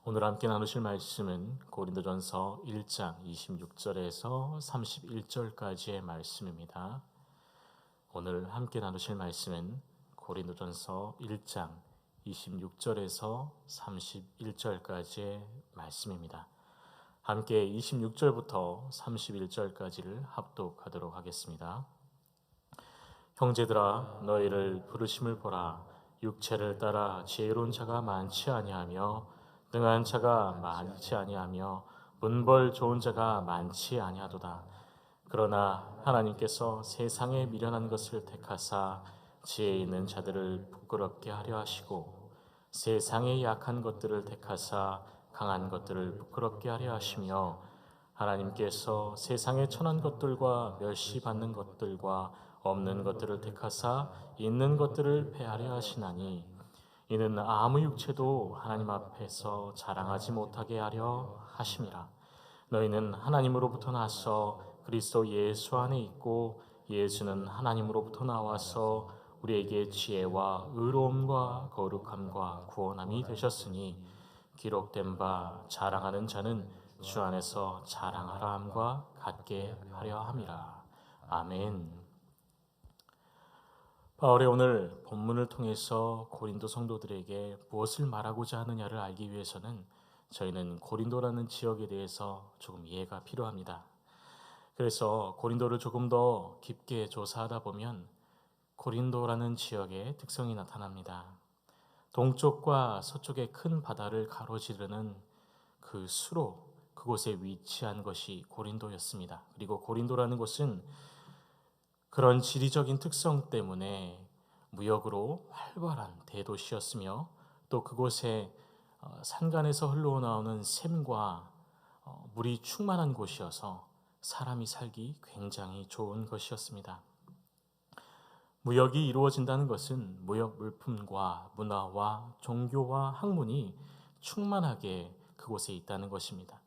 오늘 함께 나누실 말씀은 고린도전서 1장 26절에서 31절까지의 말씀입니다. 오늘 함께 나누실 말씀은 고린도전서 1장 26절에서 31절까지의 말씀입니다. 함께 26절부터 31절까지를 합독하도록 하겠습니다. 형제들아, 너희를 부르심을 보라. 육체를 따라 지혜로운 자가 많지 아니하며 능한 자가 많지 아니하며 문벌 좋은 자가 많지 아니하도다. 그러나 하나님께서 세상에 미련한 것을 택하사 지혜 있는 자들을 부끄럽게 하려 하시고 세상의 약한 것들을 택하사 강한 것들을 부끄럽게 하려 하시며 하나님께서 세상의 천한 것들과 멸시받는 것들과 없는 것들을 택하사 있는 것들을 패하려 하시나니 이는 아무 육체도 하나님 앞에서 자랑하지 못하게 하려 하심이라. 너희는 하나님으로부터 나서 그리스도 예수 안에 있고 예수는 하나님으로부터 나와서 우리에게 지혜와 의로움과 거룩함과 구원함이 되셨으니 기록된 바 자랑하는 자는 주 안에서 자랑하라 함과 같게 하려 함이라. 아멘. 바울의 오늘 본문을 통해서 고린도 성도들에게 무엇을 말하고자 하느냐를 알기 위해서는 저희는 고린도라는 지역에 대해서 조금 이해가 필요합니다. 그래서 고린도를 조금 더 깊게 조사하다 보면 고린도라는 지역의 특성이 나타납니다. 동쪽과 서쪽의 큰 바다를 가로지르는 그 수로 그곳에 위치한 것이 고린도였습니다. 그리고 고린도라는 곳은 그런 지리적인 특성 때문에 무역으로 활발한 대도시였으며 또 그곳에 산간에서 흘러나오는 샘과 물이 충만한 곳이어서 사람이 살기 굉장히 좋은 것이었습니다. 무역이 이루어진다는 것은 무역 물품과 문화와 종교와 학문이 충만하게 그곳에 있다는 것입니다.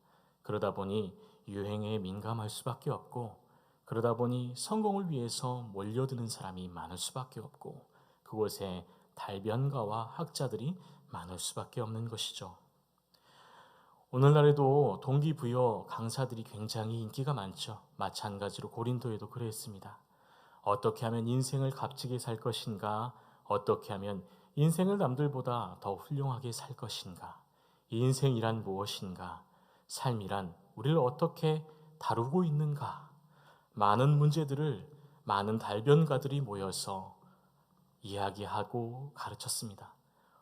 그러다 보니 유행에 민감할 수밖에 없고 그러다 보니 성공을 위해서 몰려드는 사람이 많을 수밖에 없고 그곳에 달변가와 학자들이 많을 수밖에 없는 것이죠. 오늘날에도 동기부여 강사들이 굉장히 인기가 많죠. 마찬가지로 고린도에도 그랬습니다. 어떻게 하면 인생을 값지게 살 것인가? 어떻게 하면 인생을 남들보다 더 훌륭하게 살 것인가? 인생이란 무엇인가? 삶이란 우리를 어떻게 다루고 있는가? 많은 문제들을 많은 달변가들이 모여서 이야기하고 가르쳤습니다.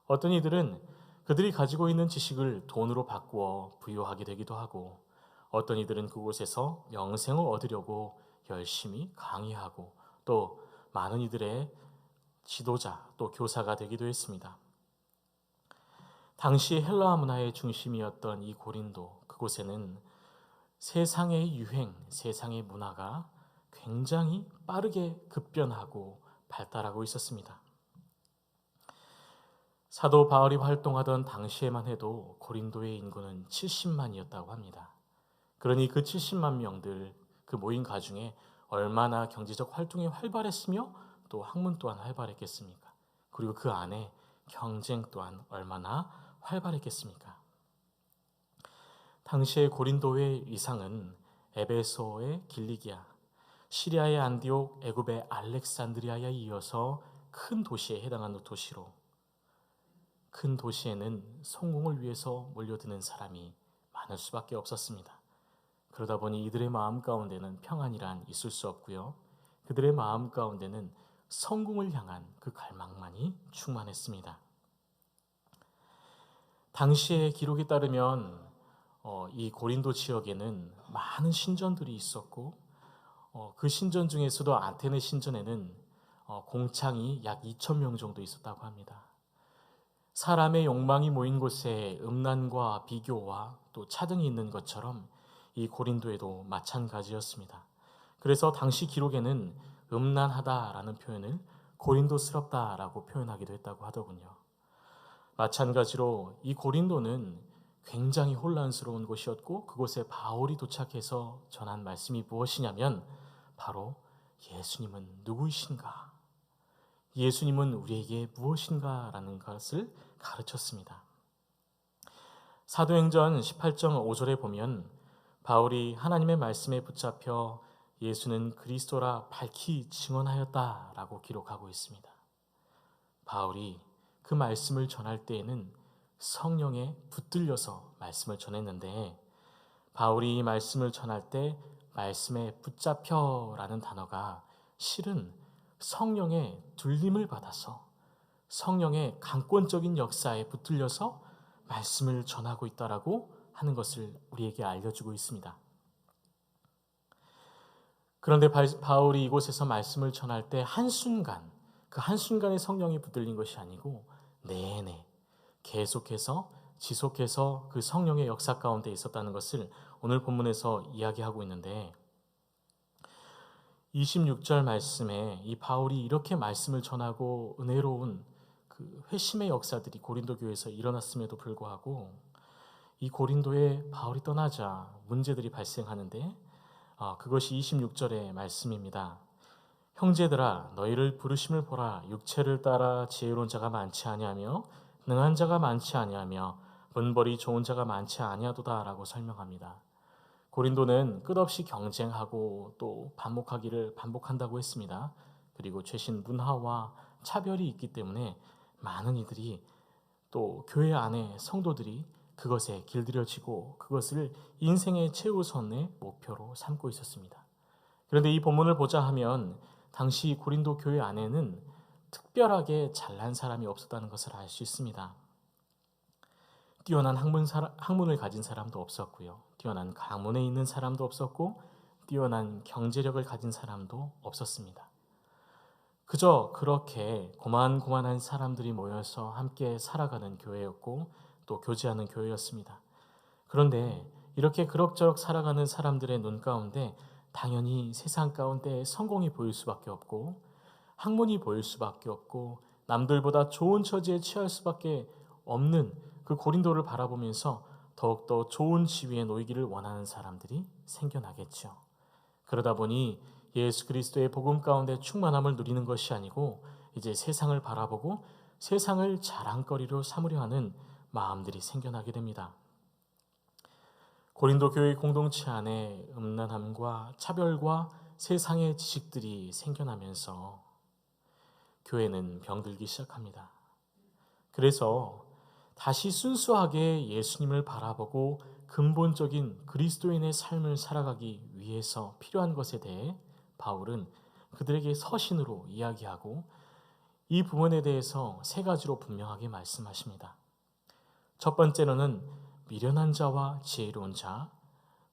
어떤 이들은 그들이 가지고 있는 지식을 돈으로 바꾸어 부여하게 되기도 하고 어떤 이들은 그곳에서 명성을 얻으려고 열심히 강의하고 또 많은 이들의 지도자 또 교사가 되기도 했습니다. 당시 헬라 문화의 중심이었던 이 고린도 그곳에는 세상의 유행, 세상의 문화가 굉장히 빠르게 급변하고 발달하고 있었습니다. 사도 바울이 활동하던 당시에만 해도 고린도의 인구는 70만이었다고 합니다. 그러니 그 70만 명들, 그 모임 가중에 얼마나 경제적 활동이 활발했으며 또 학문 또한 활발했겠습니까? 그리고 그 안에 경쟁 또한 얼마나 활발했겠습니까? 당시의 고린도의 위상은 에베소의 길리기아, 시리아의 안디옥, 애굽의 알렉산드리아에 이어서 큰 도시에 해당하는 도시로 큰 도시에는 성공을 위해서 몰려드는 사람이 많을 수밖에 없었습니다. 그러다 보니 이들의 마음 가운데는 평안이란 있을 수 없고요. 그들의 마음 가운데는 성공을 향한 그 갈망만이 충만했습니다. 당시의 기록에 따르면 이 고린도 지역에는 많은 신전들이 있었고 그 신전 중에서도 아테네 신전에는 공창이 약 2천 명 정도 있었다고 합니다. 사람의 욕망이 모인 곳에 음란과 비교와 또 차등이 있는 것처럼 이 고린도에도 마찬가지였습니다. 그래서 당시 기록에는 음란하다라는 표현을 고린도스럽다라고 표현하기도 했다고 하더군요. 마찬가지로 이 고린도는 굉장히 혼란스러운 곳이었고 그곳에 바울이 도착해서 전한 말씀이 무엇이냐면 바로 예수님은 누구이신가? 예수님은 우리에게 무엇인가? 라는 것을 가르쳤습니다. 사도행전 18장 5절에 보면 바울이 하나님의 말씀에 붙잡혀 예수는 그리스도라 밝히 증언하였다라고 기록하고 있습니다. 바울이 그 말씀을 전할 때에는 성령에 붙들려서 말씀을 전했는데, 바울이 이 말씀을 전할 때 말씀에 붙잡혀라는 단어가 실은 성령의 들림을 받아서 성령의 강권적인 역사에 붙들려서 말씀을 전하고 있다라고 하는 것을 우리에게 알려주고 있습니다. 그런데 바울이 이곳에서 말씀을 전할 때 한순간, 그 한순간에 성령이 붙들린 것이 아니고 내내 계속해서 지속해서 그 성령의 역사 가운데 있었다는 것을 오늘 본문에서 이야기하고 있는데, 26절 말씀에 이 바울이 이렇게 말씀을 전하고 은혜로운 그 회심의 역사들이 고린도 교회에서 일어났음에도 불구하고 이 고린도에 바울이 떠나자 문제들이 발생하는데, 그것이 26절의 말씀입니다. 형제들아 너희를 부르심을 보라. 육체를 따라 지혜로운 자가 많지 아니하며 능한 자가 많지 아니하며 문벌이 좋은 자가 많지 아니하도다라고 설명합니다. 고린도는 끝없이 경쟁하고 또 반목하기를 반복한다고 했습니다. 그리고 최신 문화와 차별이 있기 때문에 많은 이들이 또 교회 안에 성도들이 그것에 길들여지고 그것을 인생의 최우선의 목표로 삼고 있었습니다. 그런데 이 본문을 보자 하면 당시 고린도 교회 안에는 특별하게 잘난 사람이 없었다는 것을 알 수 있습니다. 뛰어난 학문을 가진 사람도 없었고요. 뛰어난 가문에 있는 사람도 없었고 뛰어난 경제력을 가진 사람도 없었습니다. 그저 그렇게 고만고만한 사람들이 모여서 함께 살아가는 교회였고 또 교제하는 교회였습니다. 그런데 이렇게 그럭저럭 살아가는 사람들의 눈 가운데 당연히 세상 가운데 성공이 보일 수밖에 없고 학문이 보일 수밖에 없고 남들보다 좋은 처지에 처할 수밖에 없는 그 고린도를 바라보면서 더욱더 좋은 지위에 놓이기를 원하는 사람들이 생겨나겠죠. 그러다 보니 예수 그리스도의 복음 가운데 충만함을 누리는 것이 아니고 이제 세상을 바라보고 세상을 자랑거리로 삼으려 하는 마음들이 생겨나게 됩니다. 고린도 교회 공동체 안에 음란함과 차별과 세상의 지식들이 생겨나면서 교회는 병들기 시작합니다. 그래서 다시 순수하게 예수님을 바라보고 근본적인 그리스도인의 삶을 살아가기 위해서 필요한 것에 대해 바울은 그들에게 서신으로 이야기하고 이 부분에 대해서 세 가지로 분명하게 말씀하십니다. 첫 번째로는 미련한 자와 지혜로운 자,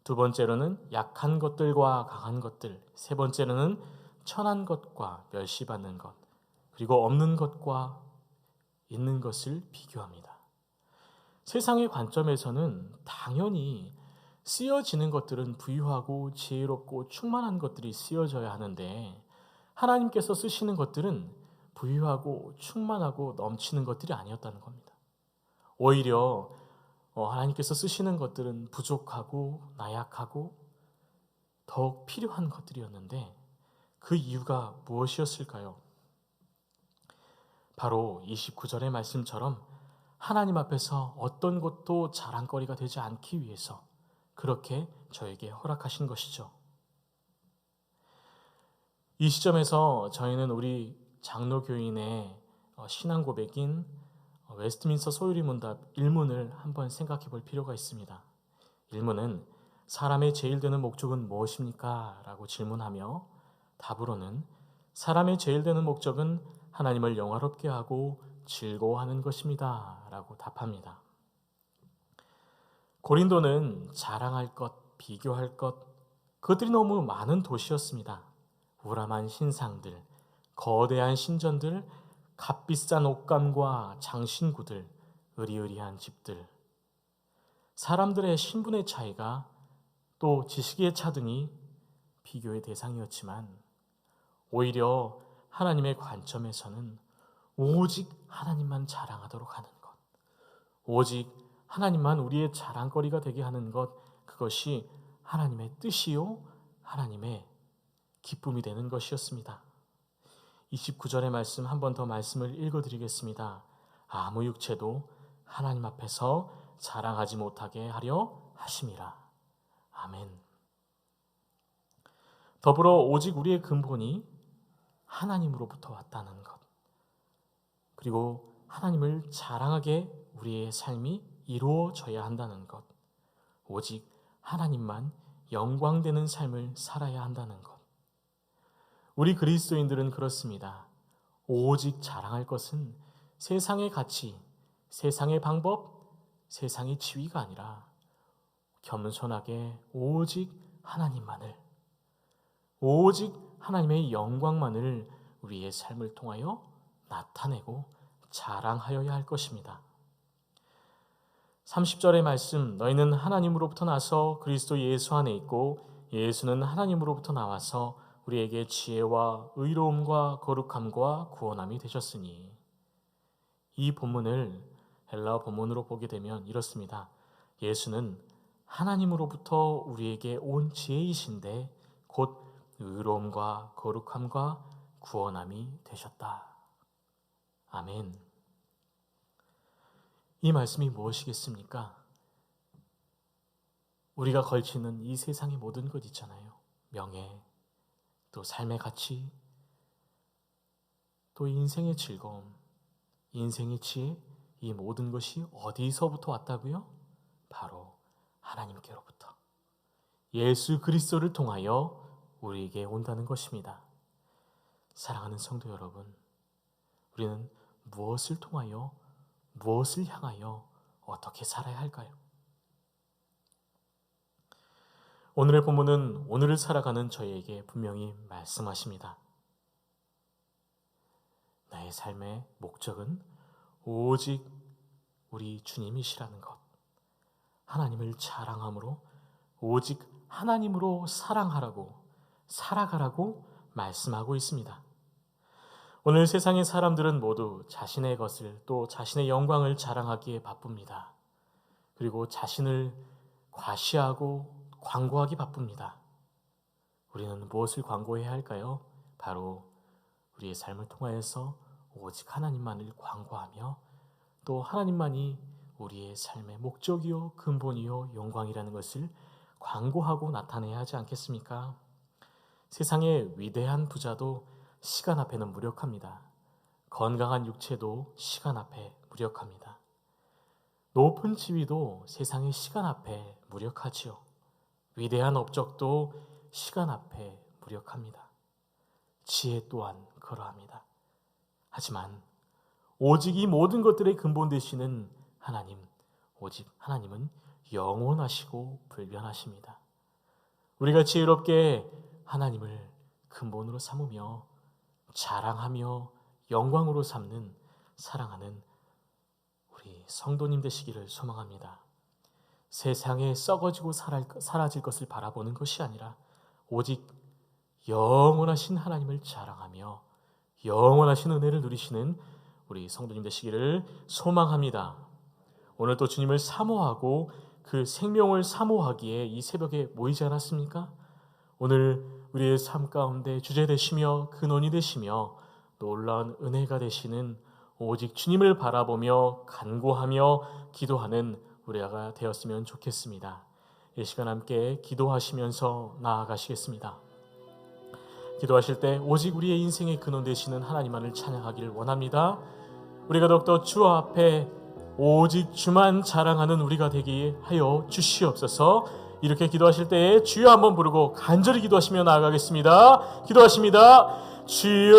두 번째로는 약한 것들과 강한 것들, 세 번째로는 천한 것과 멸시받는 것, 그리고 없는 것과 있는 것을 비교합니다. 세상의 관점에서는 당연히 쓰여지는 것들은 부유하고 지혜롭고 충만한 것들이 쓰여져야 하는데 하나님께서 쓰시는 것들은 부유하고 충만하고 넘치는 것들이 아니었다는 겁니다. 오히려 하나님께서 쓰시는 것들은 부족하고 나약하고 더욱 필요한 것들이었는데 그 이유가 무엇이었을까요? 바로 29절의 말씀처럼 하나님 앞에서 어떤 것도 자랑거리가 되지 않기 위해서 그렇게 저에게 허락하신 것이죠. 이 시점에서 저희는 우리 장로교인의 신앙 고백인 웨스트민스터 소유리 문답 1문을 한번 생각해 볼 필요가 있습니다. 1문은 사람의 제일 되는 목적은 무엇입니까? 라고 질문하며 답으로는 사람의 제일 되는 목적은 하나님을 영화롭게 하고 즐거워하는 것입니다. 라고 답합니다. 고린도는 자랑할 것, 비교할 것, 그것들이 너무 많은 도시였습니다. 우람한 신상들, 거대한 신전들, 값비싼 옷감과 장신구들, 으리으리한 집들, 사람들의 신분의 차이가 또 지식의 차등이 비교의 대상이었지만 오히려 하나님의 관점에서는 오직 하나님만 자랑하도록 하는 것, 오직 하나님만 우리의 자랑거리가 되게 하는 것, 그것이 하나님의 뜻이요 하나님의 기쁨이 되는 것이었습니다. 29절의 말씀 한 번 더 말씀을 읽어드리겠습니다. 아무 육체도 하나님 앞에서 자랑하지 못하게 하려 하심이라. 아멘. 더불어 오직 우리의 근본이 하나님으로부터 왔다는 것, 그리고 하나님을 자랑하게 우리의 삶이 이루어져야 한다는 것, 오직 하나님만 영광되는 삶을 살아야 한다는 것. 우리 그리스도인들은 그렇습니다. 오직 자랑할 것은 세상의 가치, 세상의 방법, 세상의 지위가 아니라 겸손하게 오직 하나님만을, 오직 하나님의 영광만을 우리의 삶을 통하여 나타내고 자랑하여야 할 것입니다. 30절의 말씀, 너희는 하나님으로부터 나서 그리스도 예수 안에 있고 예수는 하나님으로부터 나와서 우리에게 지혜와 의로움과 거룩함과 구원함이 되셨으니. 이 본문을 헬라어 본문으로 보게 되면 이렇습니다. 예수는 하나님으로부터 우리에게 온 지혜이신데 곧 의로움과 거룩함과 구원함이 되셨다. 아멘. 이 말씀이 무엇이겠습니까? 우리가 걸치는 이 세상의 모든 것 있잖아요. 명예, 또 삶의 가치, 또 인생의 즐거움, 인생의 지혜, 이 모든 것이 어디서부터 왔다고요? 바로 하나님께로부터 예수 그리스도를 통하여 우리에게 온다는 것입니다. 사랑하는 성도 여러분, 우리는 무엇을 통하여, 무엇을 향하여 어떻게 살아야 할까요? 오늘의 본문은 오늘을 살아가는 저희에게 분명히 말씀하십니다. 나의 삶의 목적은 오직 우리 주님이시라는 것, 하나님을 자랑함으로 오직 하나님으로 사랑하라고, 살아가라고 말씀하고 있습니다. 오늘 세상의 사람들은 모두 자신의 것을, 또 자신의 영광을 자랑하기에 바쁩니다. 그리고 자신을 과시하고 광고하기 바쁩니다. 우리는 무엇을 광고해야 할까요? 바로 우리의 삶을 통하여서 오직 하나님만을 광고하며 또 하나님만이 우리의 삶의 목적이요 근본이요 영광이라는 것을 광고하고 나타내야 하지 않겠습니까? 세상의 위대한 부자도 시간 앞에는 무력합니다. 건강한 육체도 시간 앞에 무력합니다. 높은 지위도 세상의 시간 앞에 무력하지요. 위대한 업적도 시간 앞에 무력합니다. 지혜 또한 그러합니다. 하지만 오직 이 모든 것들의 근본 되시는 하나님, 오직 하나님은 영원하시고 불변하십니다. 우리가 지혜롭게 하나님을 근본으로 삼으며 자랑하며 영광으로 삼는 사랑하는 우리 성도님 되시기를 소망합니다. 세상에 썩어지고 사라질 것을 바라보는 것이 아니라 오직 영원하신 하나님을 자랑하며 영원하신 은혜를 누리시는 우리 성도님 되시기를 소망합니다. 오늘 또 주님을 사모하고 그 생명을 사모하기에 이 새벽에 모이지 않았습니까? 오늘 우리의 삶 가운데 주제 되시며 근원이 되시며 놀라운 은혜가 되시는 오직 주님을 바라보며 간구하며 기도하는 우리가 되었으면 좋겠습니다. 이 시간 함께 기도하시면서 나아가시겠습니다. 기도하실 때 오직 우리의 인생의 근원 되시는 하나님만을 찬양하기를 원합니다. 우리가 더욱더 주 앞에 오직 주만 자랑하는 우리가 되게 하여 주시옵소서. 이렇게 기도하실 때에 주여 한번 부르고 간절히 기도하시며 나아가겠습니다. 기도하십니다. 주여,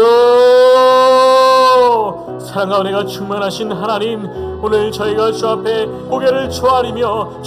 사랑과 은혜가 충만하신 하나님, 오늘 저희가 주 앞에 고개를 조아리며